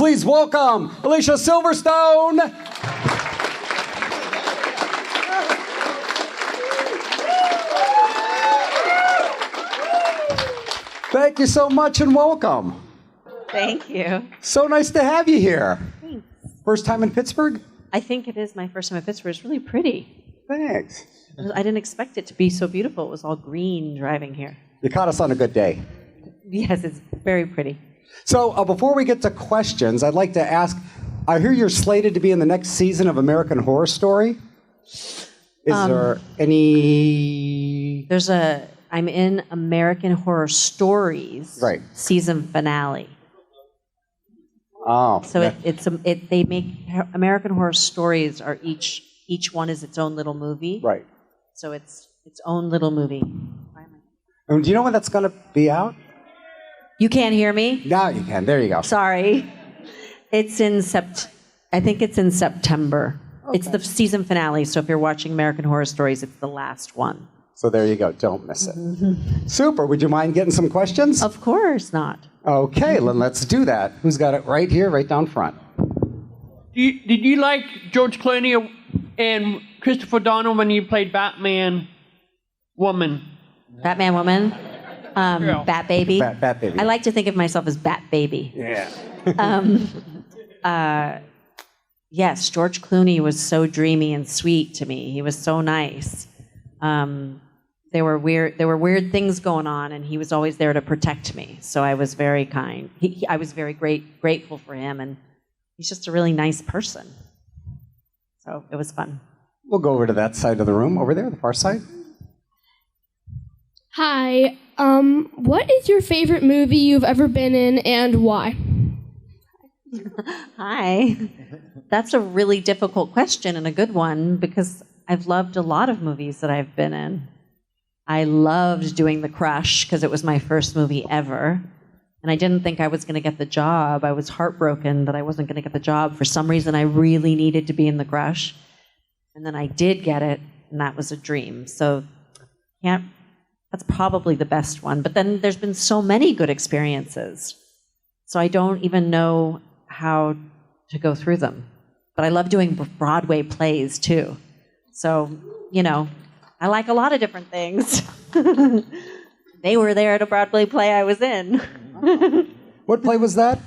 Please welcome Alicia Silverstone. Thank you so much and welcome. Thank you. So nice to have you here. Thanks. First time in Pittsburgh? I think it is my first time in Pittsburgh. It's really pretty. Thanks. I didn't expect it to be so beautiful. It was all green driving here. You caught us on a good day. Yes, it's very pretty. So before we get to questions, I'd like to ask, I hear you're slated to be in the next season of American Horror Story. Is there any... I'm in American Horror Stories season finale. Oh. So they make American Horror Stories are each one is its own little movie. Right. So it's its own little movie. And do you know when that's going to be out? You can't hear me? Now you can. There you go. Sorry. It's in I think it's in September. Okay. It's the season finale, so if you're watching American Horror Stories, it's the last one. So there you go. Don't miss it. Super. Would you mind getting some questions? Of course not. Okay, then let's do that. Who's got it right here, right down front? Did you like George Clooney and Christopher Donald when you played Batman Woman? Batman Woman? Bat Baby? Bat Baby. I like to think of myself as Bat Baby. Yeah. Yes, George Clooney was so dreamy and sweet to me. He was so nice. There were weird things going on, and he was always there to protect me. So I was very kind. I was very grateful for him, and he's just a really nice person. So it was fun. We'll go over to that side of the room, over there, the far side. Hi. What is your favorite movie you've ever been in, and why? Hi. That's a really difficult question and a good one, because I've loved a lot of movies that I've been in. I loved doing The Crush because it was my first movie ever. And I didn't think I was going to get the job. I was heartbroken that I wasn't going to get the job. For some reason, I really needed to be in The Crush. And then I did get it, and that was a dream. So that's probably the best one. But then there's been so many good experiences. So I don't even know how to go through them. But I love doing Broadway plays, too. So, I like a lot of different things. They were there at a Broadway play I was in. What play was that?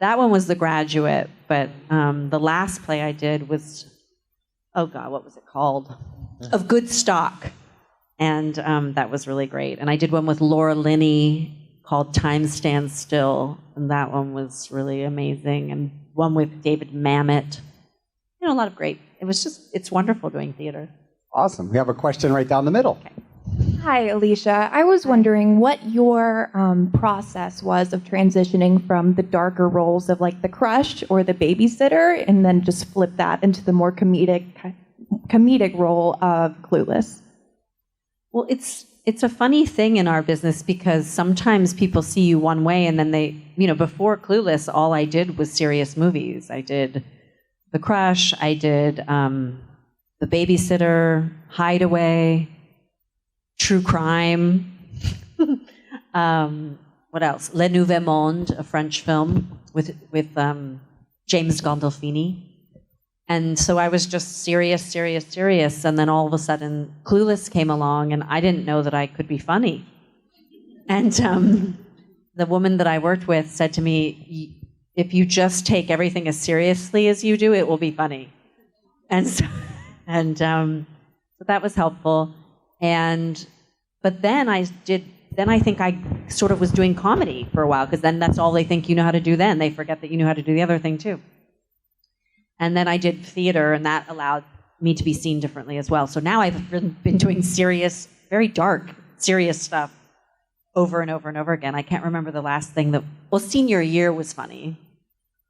That one was The Graduate, but the last play I did was, what was it called? Of Good Stock. And that was really great. And I did one with Laura Linney called Time Stands Still, and that one was really amazing. And one with David Mamet. A lot of great. It's wonderful doing theater. Awesome. We have a question right down the middle. Okay. Hi, Alicia. I was wondering what your process was of transitioning from the darker roles of like the crush or the babysitter, and then just flip that into the more comedic role of Clueless. Well, it's a funny thing in our business because sometimes people see you one way, and then they, before Clueless, all I did was serious movies. I did The Crush, I did The Babysitter, Hideaway, True Crime. What else? Le Nouveau Monde, a French film with James Gandolfini. And so I was just serious. And then all of a sudden, Clueless came along, and I didn't know that I could be funny. And the woman that I worked with said to me, if you just take everything as seriously as you do, it will be funny. And so that was helpful. But then I think I sort of was doing comedy for a while, because then that's all they think you know how to do then. They forget that you know how to do the other thing too. And then I did theater, and that allowed me to be seen differently as well. So now I've been doing serious, very dark, serious stuff over and over and over again. I can't remember the last thing senior year was funny.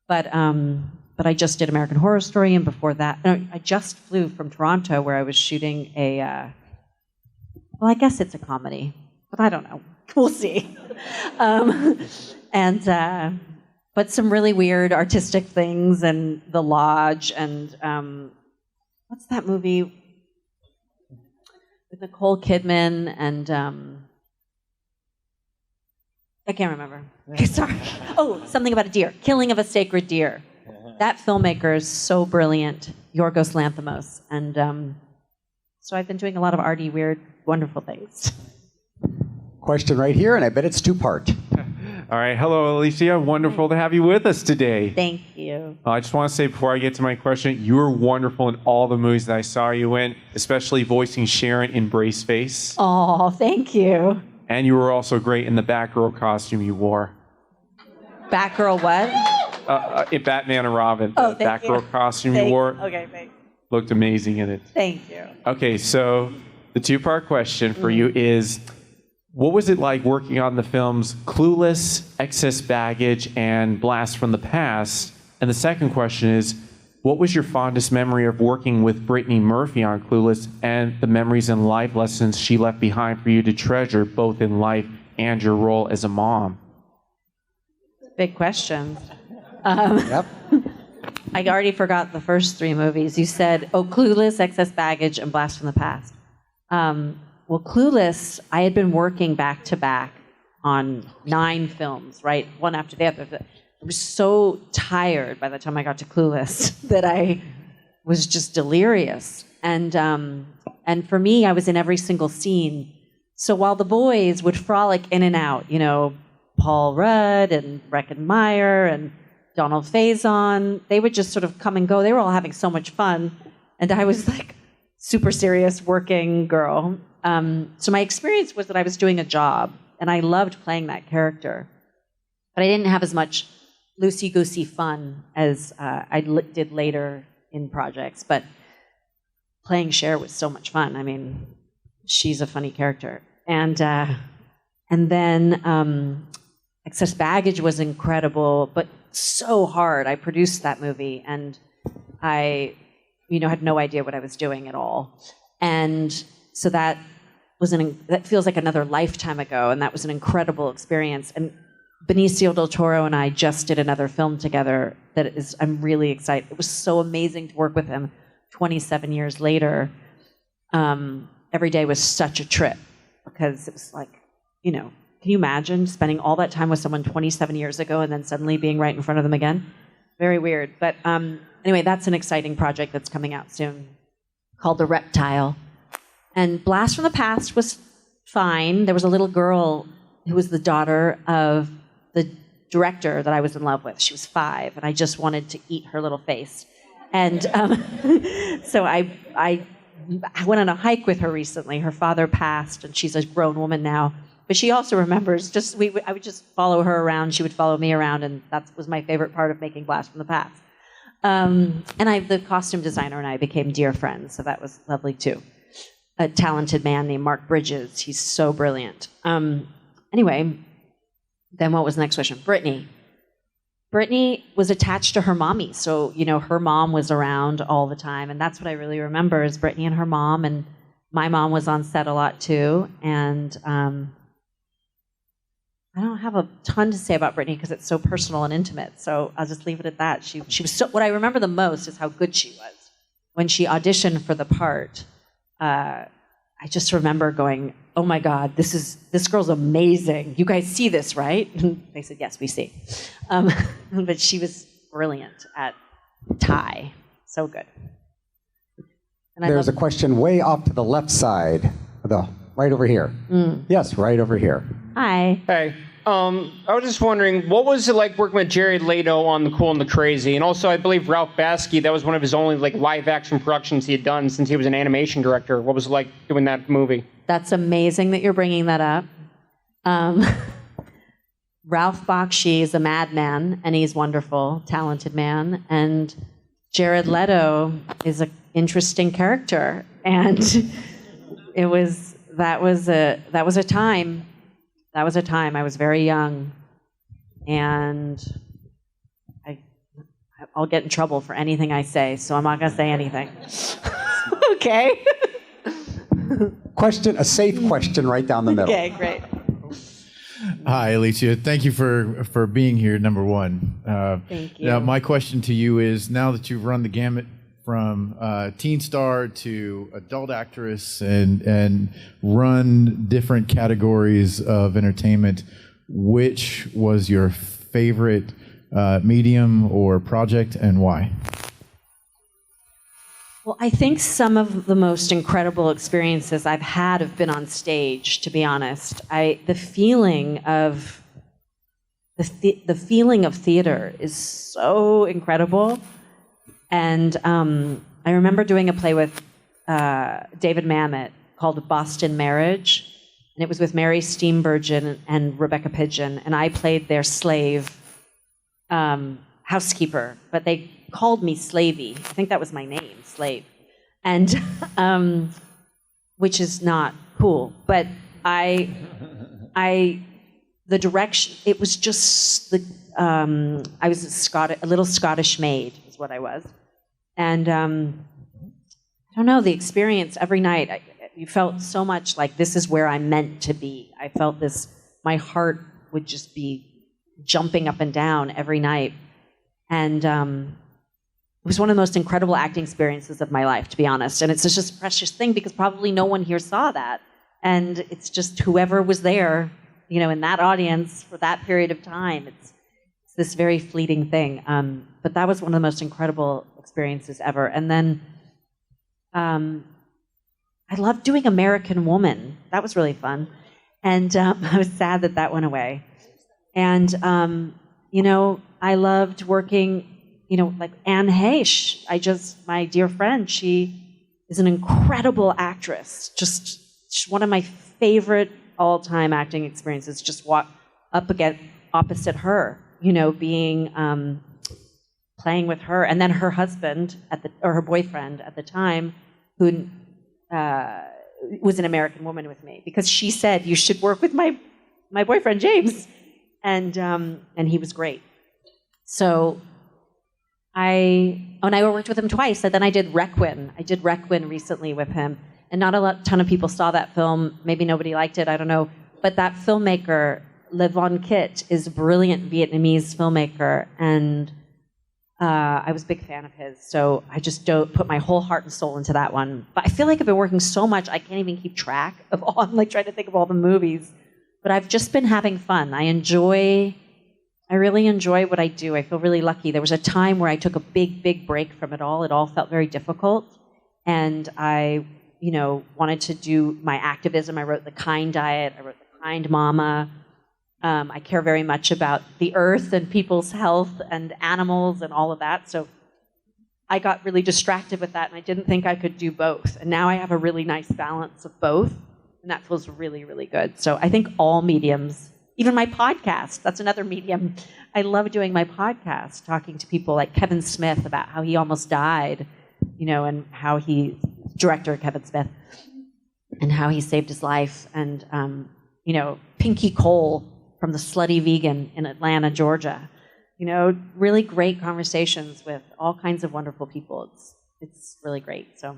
But I just did American Horror Story, and before that, I just flew from Toronto where I was shooting I guess it's a comedy, but I don't know. We'll see. But some really weird artistic things, and The Lodge, and what's that movie with Nicole Kidman and I can't remember. Sorry. Oh, something about a deer. Killing of a Sacred Deer. That filmmaker is so brilliant, Yorgos Lanthimos. And so I've been doing a lot of arty, weird, wonderful things. Question right here, and I bet it's two-part. All right. Hello, Alicia. Wonderful to have you with us today. Thank you. I just want to say before I get to my question, you were wonderful in all the movies that I saw you in, especially voicing Sharon in Braceface. Oh, thank you. And you were also great in the Batgirl costume you wore. Batgirl what? In Batman and Robin. Oh, the thank Batgirl you. costume you wore Okay, thanks. looked amazing in it. Thank you. Okay, so the two-part question for you is, what was it like working on the films Clueless, Excess Baggage, and Blast from the Past? And the second question is, what was your fondest memory of working with Brittany Murphy on Clueless and the memories and life lessons she left behind for you to treasure, both in life and your role as a mom? Big questions. Yep. I already forgot the first three movies. You said, Clueless, Excess Baggage, and Blast from the Past. Well, Clueless, I had been working back to back on 9 films, right? One after the other. I was so tired by the time I got to Clueless that I was just delirious. And for me, I was in every single scene. So while the boys would frolic in and out, you know, Paul Rudd and Breckin Meyer and Donald Faison, they would just sort of come and go. They were all having so much fun. And I was like super serious working girl. So my experience was that I was doing a job, and I loved playing that character. But I didn't have as much loosey-goosey fun as I did later in projects. But playing Cher was so much fun. I mean, she's a funny character. And then Excess Baggage was incredible, but so hard. I produced that movie, and I, had no idea what I was doing at all. And so that feels like another lifetime ago, and that was an incredible experience. And Benicio del Toro and I just did another film together I'm really excited. It was so amazing to work with him 27 years later. Every day was such a trip because it was like, can you imagine spending all that time with someone 27 years ago and then suddenly being right in front of them again? Very weird. But anyway, that's an exciting project that's coming out soon called The Reptile. And Blast from the Past was fine. There was a little girl who was the daughter of the director that I was in love with. She was 5, and I just wanted to eat her little face. And so I went on a hike with her recently. Her father passed, and she's a grown woman now. But she also remembers, I would just follow her around. She would follow me around, and that was my favorite part of making Blast from the Past. And the costume designer and I became dear friends, so that was lovely too. A talented man named Mark Bridges. He's so brilliant. Anyway, then what was the next question? Brittany. Brittany was attached to her mommy, so her mom was around all the time, and that's what I really remember is Brittany and her mom, and my mom was on set a lot too, and I don't have a ton to say about Brittany because it's so personal and intimate, so I'll just leave it at that. She was so, what I remember the most is how good she was. When she auditioned for the part, I just remember going, oh my God, this girl's amazing. You guys see this, right? And they said, yes, we see. But she was brilliant at Thai. So good. And There's a question way off to the left side, right over here. Yes, right over here. Hi. Hey, I was just wondering, what was it like working with Jared Leto on The Cool and the Crazy? And also, I believe Ralph Bakshi, that was one of his only live-action productions he had done since he was an animation director. What was it like doing that movie? That's amazing that you're bringing that up. Ralph Bakshi is a madman, and he's wonderful, talented man. And Jared Leto is an interesting character, and that was a time. That was a time. I was very young, and I'll get in trouble for anything I say, so I'm not going to say anything. Okay. A safe question right down the middle. Okay, great. Hi, Alicia. Thank you for being here, number one. Thank you. Now, my question to you is, now that you've run the gamut from teen star to adult actress and run different categories of entertainment, which was your favorite medium or project and why? Well, I think some of the most incredible experiences I've had have been on stage, to be honest. The feeling of theater is so incredible. And I remember doing a play with David Mamet called Boston Marriage, and it was with Mary Steenburgen and Rebecca Pidgeon, and I played their slave housekeeper, but they called me Slavey. I think that was my name, Slave, and which is not cool. But the direction. It was just I was a little Scottish maid, is what I was, and I don't know, the experience every night. You felt so much like this is where I'm meant to be. I felt this. My heart would just be jumping up and down every night, and it was one of the most incredible acting experiences of my life, to be honest. And it's just a precious thing because probably no one here saw that, and it's just whoever was there, in that audience for that period of time. It's this very fleeting thing. But that was one of the most incredible experiences ever. And then I loved doing American Woman. That was really fun. And I was sad that went away. And, I loved working, like Anne Heche. My dear friend, she is an incredible actress. Just one of my favorite all-time acting experiences, just walk up again opposite her, being, playing with her. And then her husband, or her boyfriend at the time, who was an American Woman with me, because she said, you should work with my boyfriend, James. And he was great. So I worked with him twice, and then I did Requin. I did Requin recently with him, and not a ton of people saw that film. Maybe nobody liked it, I don't know. But that filmmaker, Le Von Kit, is a brilliant Vietnamese filmmaker, and I was a big fan of his. So I just put my whole heart and soul into that one. But I feel like I've been working so much, I can't even keep track of all. I'm like trying to think of all the movies. But I've just been having fun. I really enjoy what I do. I feel really lucky. There was a time where I took a big, big break from it all. It all felt very difficult. And I, wanted to do my activism. I wrote The Kind Diet. I wrote The Kind Mama. I care very much about the earth and people's health and animals and all of that. So I got really distracted with that, and I didn't think I could do both. And now I have a really nice balance of both, and that feels really, really good. So I think all mediums, even my podcast, that's another medium. I love doing my podcast, talking to people like Kevin Smith about how he almost died, and how director Kevin Smith, and how he saved his life. And, Pinky Cole from The Slutty Vegan in Atlanta, Georgia. Really great conversations with all kinds of wonderful people. It's really great. So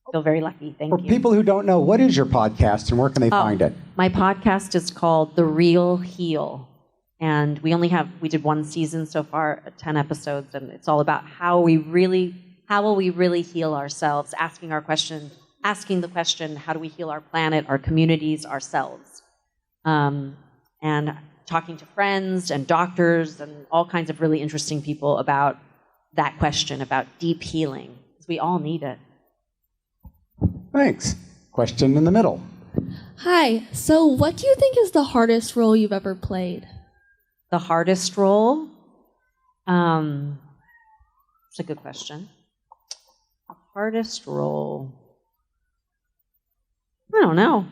I feel very lucky. Thank you. For people who don't know, what is your podcast and where can they find it? My podcast is called The Real Heal. And we did one season so far, 10 episodes, and it's all about how will we really heal ourselves, asking the question, how do we heal our planet, our communities, ourselves? And talking to friends and doctors and all kinds of really interesting people about that question, about deep healing, because we all need it. Thanks. Question in the middle. Hi. So what do you think is the hardest role you've ever played? The hardest role? It's a good question. The hardest role? I don't know.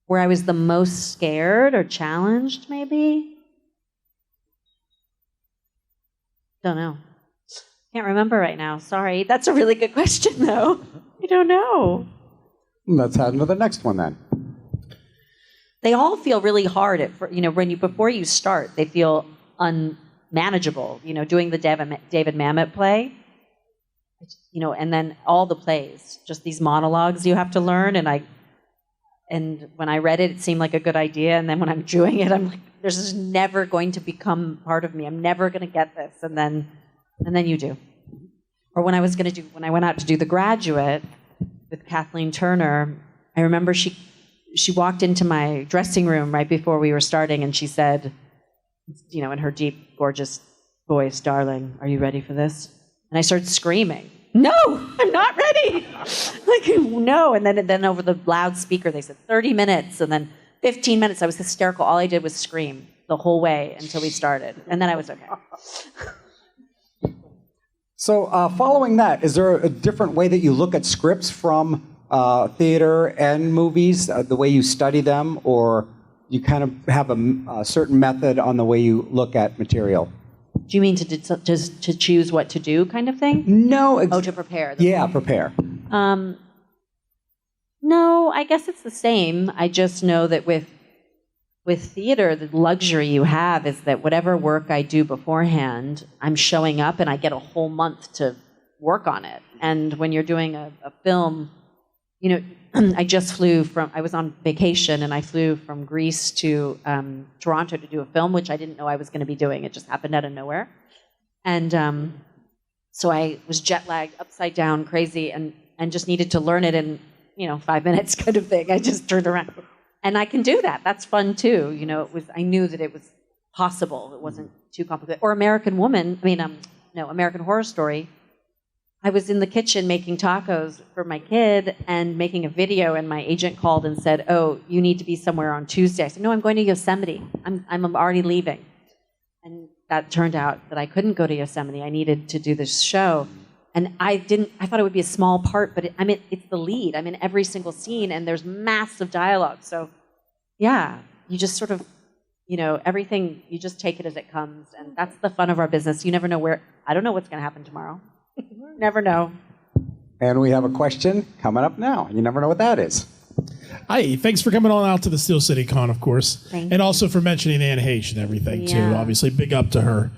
Where I was the most scared or challenged, maybe? Don't know. Can't remember right now. Sorry. That's a really good question, though. I don't know. Let's head into the next one then. They all feel really hard before you start. They feel unmanageable. Doing the David Mamet play. And then all the plays, just these monologues you have to learn. And when I read it, it seemed like a good idea. And then when I'm doing it, I'm like, this is never going to become part of me. I'm never going to get this. And then you do. Or when I went out to do The Graduate with Kathleen Turner, I remember she she walked into my dressing room right before we were starting, and she said, you know, in her deep, gorgeous voice, "Darling, are you ready for this?" And I started screaming, "No, I'm not ready!" Like, no. And then over the loudspeaker, they said 30 minutes, and then 15 minutes. I was hysterical. All I did was scream the whole way until we started. And then I was okay. So following that, is there a different way that you look at scripts from theater and movies, the way you study them, or you kind of have a certain method on the way you look at material? Do you mean to choose what to do kind of thing? No. To prepare. Prepare. No, I guess it's the same. I just know that with theater, the luxury you have is that whatever work I do beforehand, I'm showing up and I get a whole month to work on it. And when you're doing a film, you know, I was on vacation and I flew from Greece to Toronto to do a film, which I didn't know I was going to be doing. It just happened out of nowhere. And so I was jet lagged, upside down, crazy, and just needed to learn it in, 5 minutes kind of thing. I just turned around. And I can do that. That's fun too. I knew that it was possible. It wasn't too complicated. Or American Horror Story. I was in the kitchen making tacos for my kid and making a video, and my agent called and said, "Oh, you need to be somewhere on Tuesday." I said, "No, I'm going to Yosemite. I'm already leaving." And that turned out that I couldn't go to Yosemite. I needed to do this show. And I thought it would be a small part, but it's the lead. I'm in every single scene, and there's massive dialogue. So, yeah, you just sort of, everything, you just take it as it comes. And that's the fun of our business. You never know I don't know what's going to happen tomorrow. Never know. And we have a question coming up now. You never know what that is. Hi, thanks for coming on out to the Steel City Con, of course. Thank and you. also for mentioning Anne Heche and everything, too. Yeah. Obviously, big up to her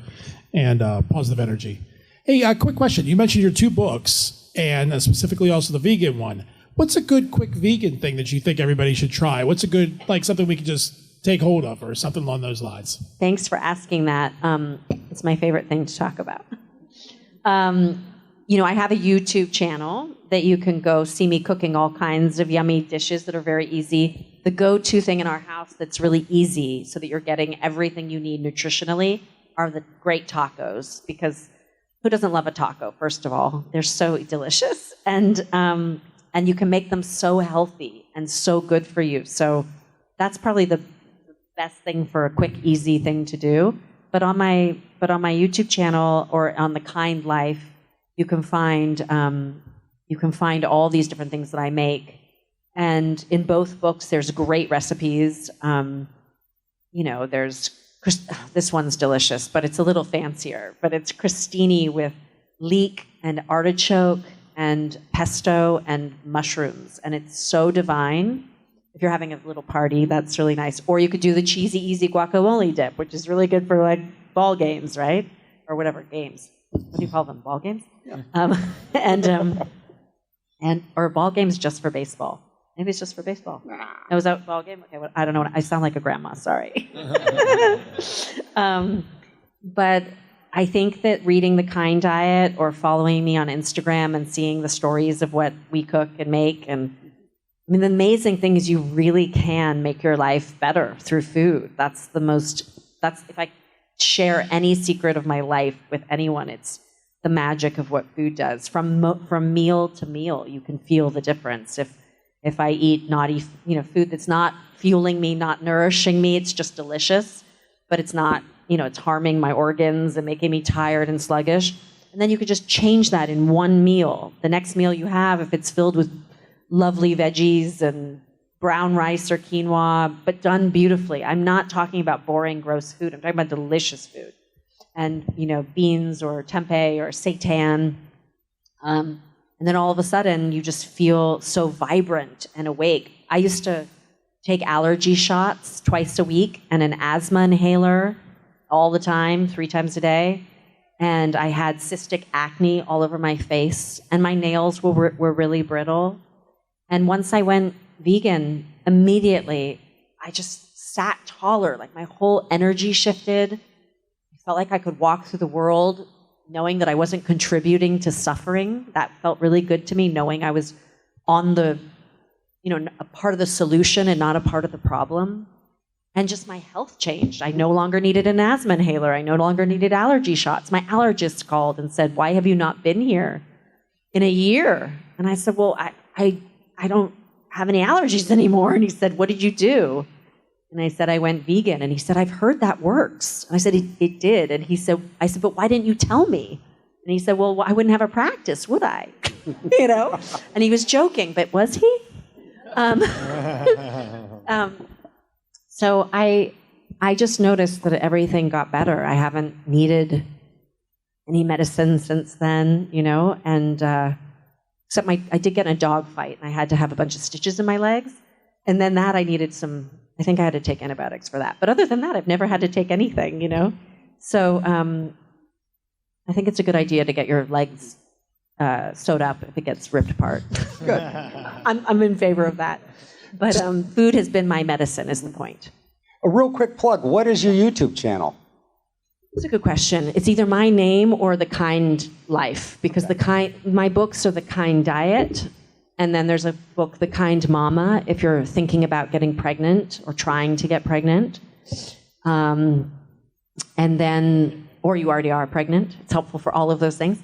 and positive energy. Hey, quick question. You mentioned your 2 books, and specifically also the vegan one. What's a good, quick vegan thing that you think everybody should try? What's a good, something we can just take hold of or something along those lines? Thanks for asking that. It's my favorite thing to talk about. I have a YouTube channel that you can go see me cooking all kinds of yummy dishes that are very easy. The go-to thing in our house that's really easy so that you're getting everything you need nutritionally are the great tacos, because who doesn't love a taco, first of all? They're so delicious. And you can make them so healthy and so good for you. So that's probably the best thing for a quick, easy thing to do. But on my YouTube channel or on The Kind Life, you can find all these different things that I make. And in both books, there's great recipes. There's this one's delicious, but it's a little fancier. But it's crostini with leek and artichoke and pesto and mushrooms, and it's so divine. If you're having a little party, that's really nice. Or you could do the cheesy, easy guacamole dip, which is really good for ball games, right? Or whatever games. What do you call them? Ball games? Yeah. Or ball games just for baseball. Maybe it's just for baseball. Nah. Was that ball game? Okay, well, I don't know. I sound like a grandma. Sorry. But I think that reading The Kind Diet or following me on Instagram and seeing the stories of what we cook and make, the amazing thing is you really can make your life better through food. That's if I share any secret of my life with anyone, it's the magic of what food does. From meal to meal, you can feel the difference. If I eat naughty, food that's not fueling me, not nourishing me, it's just delicious, but it's not, it's harming my organs and making me tired and sluggish. And then you could just change that in one meal. The next meal you have, if it's filled with lovely veggies and brown rice or quinoa, but done beautifully. I'm not talking about boring, gross food. I'm talking about delicious food. And, beans or tempeh or seitan. And then all of a sudden, you just feel so vibrant and awake. I used to take allergy shots twice a week and an asthma inhaler all the time, 3 times a day. And I had cystic acne all over my face, and my nails were really brittle. And once I went vegan, immediately, I just sat taller. My whole energy shifted. I felt like I could walk through the world knowing that I wasn't contributing to suffering. That felt really good to me, knowing I was on the a part of the solution and not a part of the problem. And just my health changed. I no longer needed an asthma inhaler. I no longer needed allergy shots. My allergist called and said, "Why have you not been here in a year?" And I said, "Well, I don't have any allergies anymore." And he said, "What did you do?" And I said, "I went vegan." And he said, "I've heard that works." And I said, it did. And I said, "But why didn't you tell me?" And he said, "Well, I wouldn't have a practice, would I?" And he was joking, but was he? So I just noticed that everything got better. I haven't needed any medicine since then, and except I did get in a dog fight, and I had to have a bunch of stitches in my legs. And then that I needed I think I had to take antibiotics for that. But other than that, I've never had to take anything, So I think it's a good idea to get your legs sewed up if it gets ripped apart. Good. I'm in favor of that. But food has been my medicine, is the point. A real quick plug. What is your YouTube channel? It's a good question. It's either my name or The Kind Life, because my books are The Kind Diet, and then there's a book, The Kind Mama, if you're thinking about getting pregnant or trying to get pregnant. And then, or you already are pregnant. It's helpful for all of those things.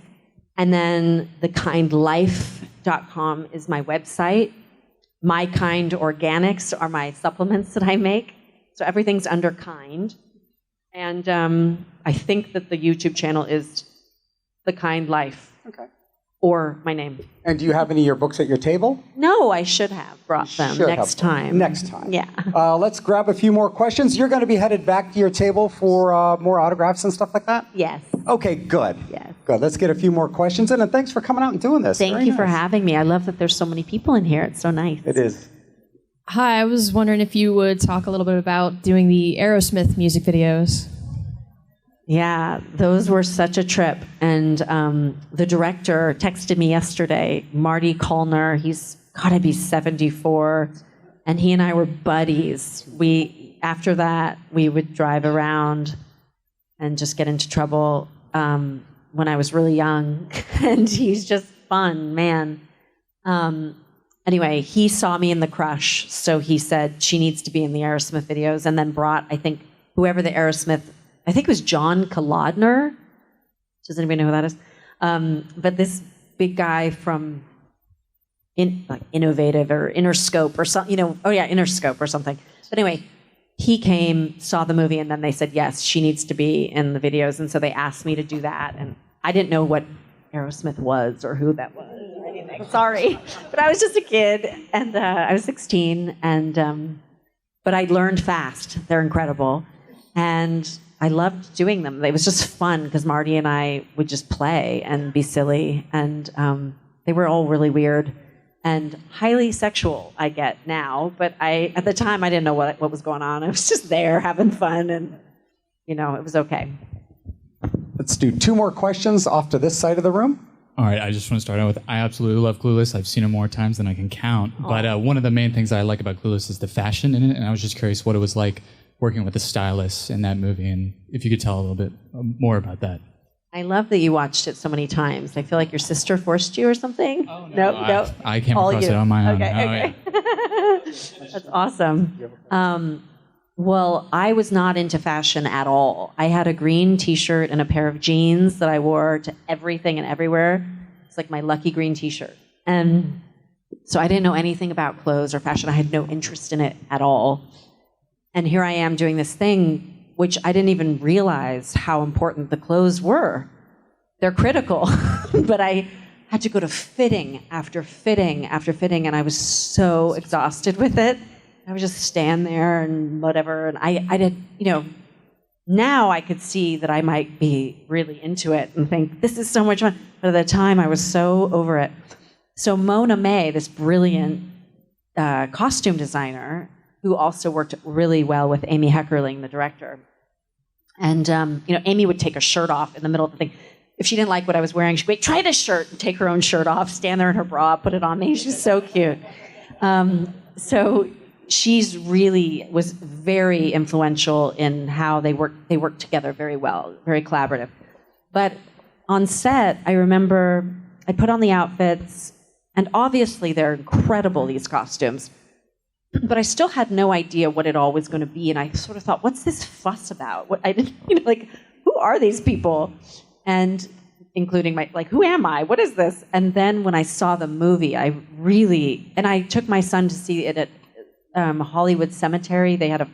And then thekindlife.com is my website. My Kind Organics are my supplements that I make. So everything's under Kind. And I think that the YouTube channel is The Kind Life. Okay. Or my name. And do you have any of your books at your table? No, I should have brought them next time. Next time. Yeah. Let's grab a few more questions. You're going to be headed back to your table for more autographs and stuff like that? Yes. Okay, good. Yes. Good. Let's get a few more questions in, and thanks for coming out and doing this. Thank you for having me. I love that there's so many people in here. It's so nice. It is. Hi, I was wondering if you would talk a little bit about doing the Aerosmith music videos. Yeah, those were such a trip. And the director texted me yesterday, Marty Kollner. He's got to be 74. And he and I were buddies. After that, we would drive around and just get into trouble when I was really young. And he's just fun, man. Anyway, he saw me in The Crush. So he said, she needs to be in the Aerosmith videos. And then brought, I think, whoever the Aerosmith, I think it was John Kalodner. Does anybody know who that is? But this big guy from Innovative or Interscope or something, Interscope or something. But anyway, he came, saw the movie, and then they said, yes, she needs to be in the videos. And so they asked me to do that. And I didn't know what Aerosmith was or who that was or anything. Sorry. But I was just a kid, and I was 16. But I learned fast. They're incredible. And I loved doing them. It was just fun because Marty and I would just play and be silly. And they were all really weird and highly sexual, I get now. But at the time, I didn't know what was going on. I was just there having fun, and, it was okay. Let's do 2 more questions off to this side of the room. All right, I just want to start out with, I absolutely love Clueless. I've seen it more times than I can count. But one of the main things I like about Clueless is the fashion in it. And I was just curious what it was like working with the stylists in that movie, and if you could tell a little bit more about that. I love that you watched it so many times. I feel like your sister forced you or something. Oh, no. I came across it on my own. Okay. That's awesome. Well, I was not into fashion at all. I had a green T-shirt and a pair of jeans that I wore to everything and everywhere. It's like my lucky green T-shirt. And so I didn't know anything about clothes or fashion. I had no interest in it at all. And here I am doing this thing, which I didn't even realize how important the clothes were. They're critical. But I had to go to fitting after fitting after fitting, and I was so exhausted with it. I would just stand there and whatever. And I did, now I could see that I might be really into it and think, this is so much fun. But at the time, I was so over it. So Mona May, this brilliant costume designer, who also worked really well with Amy Heckerling, the director. And, Amy would take a shirt off in the middle of the thing. If she didn't like what I was wearing, she'd be like, try this shirt, and take her own shirt off, stand there in her bra, put it on me. She's so cute. So she's really was very influential in how they worked together very well, very collaborative. But on set, I remember I put on the outfits, And obviously they're incredible, these costumes. But I still had no idea what it all was going to be. And I sort of thought, what's this fuss about? I didn't, like, who are these people? And including who am I? What is this? And then when I saw the movie, and I took my son to see it at Hollywood Cemetery. They had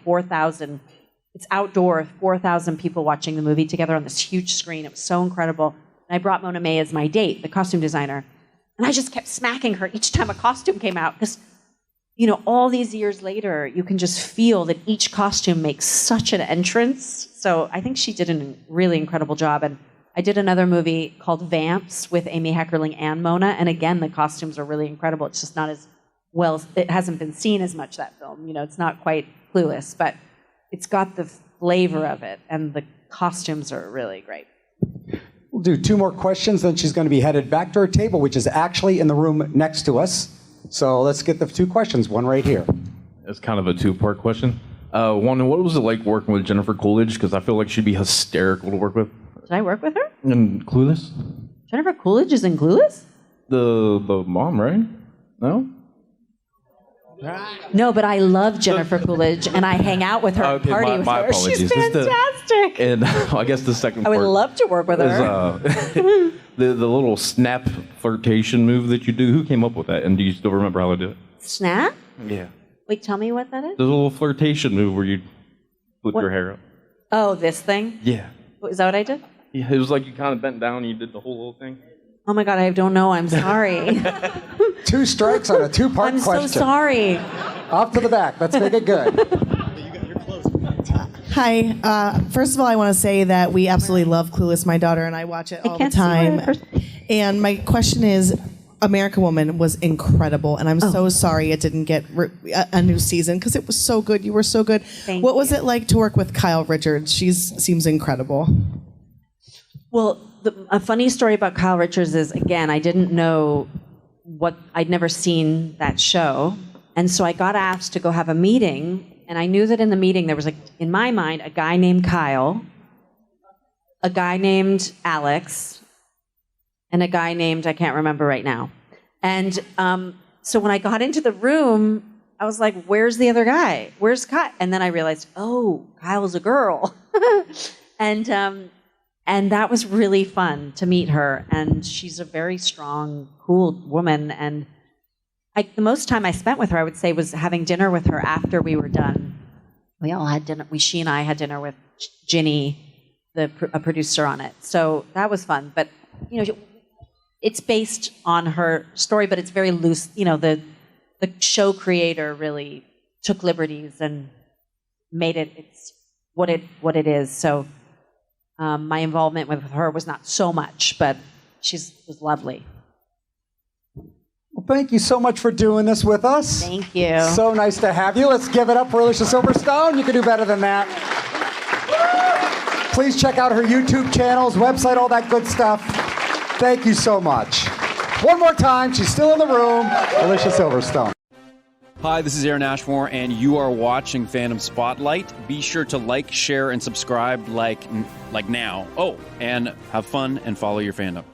it's outdoor, 4,000 people watching the movie together on this huge screen. It was so incredible. And I brought Mona May as my date, the costume designer. And I just kept smacking her each time a costume came out, because all these years later, you can just feel that each costume makes such an entrance. So I think she did a really incredible job. And I did another movie called Vamps with Amy Heckerling and Mona. And again, the costumes are really incredible. It's just not as well, it hasn't been seen as much, that film. It's not quite Clueless, but it's got the flavor of it. And the costumes are really great. We'll do 2 more questions, then she's going to be headed back to her table, which is actually in the room next to us. So let's get the 2 questions, one right here. It's kind of a 2-part question. One, what was it like working with Jennifer Coolidge? Because I feel like she'd be hysterical to work with. Did I work with her? In Clueless? Jennifer Coolidge is in Clueless? The mom, right? No? No, but I love Jennifer Coolidge, and I hang out with her and party with her. Apologies. She's fantastic. And I guess the second part I would love to work with her. Is, the little snap flirtation move that you do. Who came up with that? And do you still remember how to do it? Snap? Yeah. Wait, tell me what that is? The little flirtation move where you flip your hair up. Oh, this thing? Yeah. Is that what I did? Yeah, it was like you kind of bent down and you did the whole little thing. Oh my God, I don't know. I'm sorry. 2 strikes on a 2-part question. I'm so sorry. Off to the back. Let's make it good. Hi. First of all, I want to say that we absolutely love Clueless. My daughter and I watch it all the time. And my question is, American Woman was incredible, and I'm so sorry it didn't get a new season, because it was so good. You were so good. What was it like to work with Kyle Richards? She seems incredible. Well, a funny story about Kyle Richards is, again, I didn't know I'd never seen that show. And so I got asked to go have a meeting, and I knew that in the meeting there was, in my mind, a guy named Kyle, a guy named Alex, and a guy named, I can't remember right now. And so when I got into the room, I was like, where's the other guy? Where's Kyle? And then I realized, oh, Kyle's a girl. And that was really fun to meet her. And she's a very strong, cool woman. And the most time I spent with her, I would say, was having dinner with her after we were done. We all had dinner. She and I had dinner with Ginny, a producer on it. So that was fun. But, it's based on her story, but it's very loose. The show creator really took liberties and made it's what it is. So my involvement with her was not so much, but she was lovely. Well, thank you so much for doing this with us. Thank you. So nice to have you. Let's give it up for Alicia Silverstone. You can do better than that. Please check out her YouTube channels, website, all that good stuff. Thank you so much. One more time, she's still in the room, Alicia Silverstone. Hi, this is Aaron Ashmore, and you are watching Fandom Spotlight. Be sure to like, share, and subscribe like now. Oh, and have fun and follow your fandom.